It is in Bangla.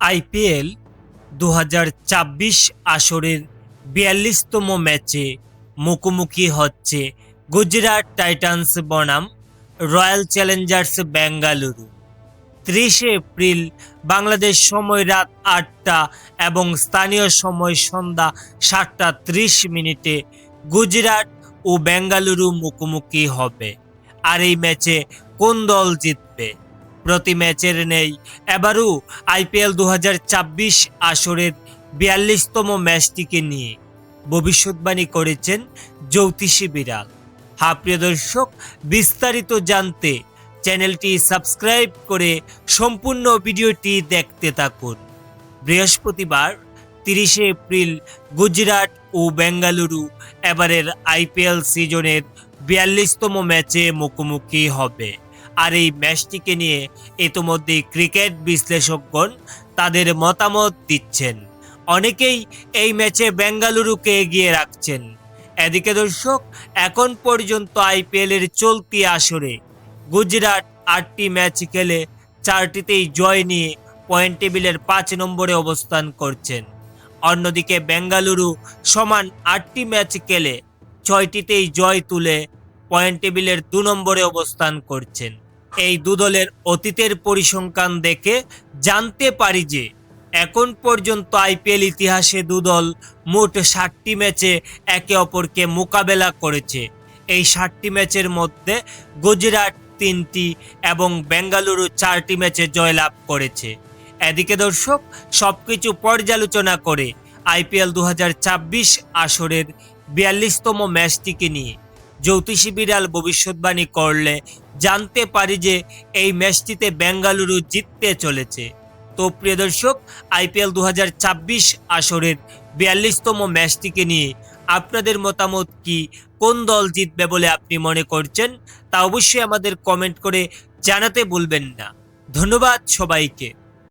আইপিএল ২০২৪ আসরের ৪২তম ম্যাচে মুখোমুখি হচ্ছে গুজরাট টাইটান্স বনাম রয়্যাল চ্যালেঞ্জার্স বেঙ্গালুরু। ৩০শে এপ্রিল বাংলাদেশ সময় রাত ৮টা এবং স্থানীয় সময় সন্ধ্যা ৭টা ৩০ গুজরাট ও বেঙ্গালুরু মুখোমুখি হবে। আর এই ম্যাচে কোন দল জিতবে? প্রতি ম্যাচের নেই এবারও আইপিএল ২০২৪ আসরের ৪২তম ম্যাচটিকে নিয়ে ভবিষ্যৎবাণী করেছেন জ্যোতিষী বিড়াল। প্রিয় দর্শক, বিস্তারিত জানতে চ্যানেলটি সাবস্ক্রাইব করে সম্পূর্ণ ভিডিওটি দেখতে থাকুন। বৃহস্পতিবার ৩০শে এপ্রিল গুজরাট ও বেঙ্গালুরু এবারের আইপিএল সিজনের ৪২তম ম্যাচে মুখোমুখি হবে। আর এই ম্যাচটিকে নিয়ে ইতোমধ্যেই ক্রিকেট বিশ্লেষকগণ তাদের মতামত দিচ্ছেন। অনেকেই এই ম্যাচে বেঙ্গালুরুকে এগিয়ে রাখছেন। এদিকে দর্শক, এখন পর্যন্ত আইপিএলের চলতি আসরে গুজরাট ৮টি ম্যাচ খেলে ৪টিতেই জয় নিয়ে পয়েন্ট টেবিলের ৫ নম্বরে অবস্থান করছেন। অন্যদিকে বেঙ্গালুরু সমান ৮টি ম্যাচ খেলে ৬টিতেই জয় তুলে পয়েন্ট টেবিলের ২ নম্বরে অবস্থান করছেন। এই দু দলের অতীতের পরিসংখ্যান দেখে জানতে পারি যে এখন পর্যন্ত আইপিএল ইতিহাসে দু দল মোট ৬০টি ম্যাচে একে অপরকে মোকাবেলা করেছে। এই ৬০টি ম্যাচের মধ্যে গুজরাট ৩টি এবং বেঙ্গালুরু ৪টি ম্যাচে জয়লাভ করেছে। এদিকে দর্শক, সবকিছু পর্যালোচনা করে আইপিএল ২০২৪ আসরের ৪২তম ম্যাচটিকে নিয়ে জ্যোতিষী বিড়াল ভবিষ্যৎবাণী করলে জানতে পারি যে এই ম্যাচটিতে বেঙ্গালুরু জিততে চলেছে। তো প্রিয় দর্শক, আইপিএল ২০২৪ আসরের ৪২তম ম্যাচটিকে নিয়ে আপনাদের মতামত কি? কোন দল জিতবে বলে আপনি মনে করছেন তা অবশ্যই আমাদের কমেন্ট করে জানাতে ভুলবেন না। ধন্যবাদ সবাইকে।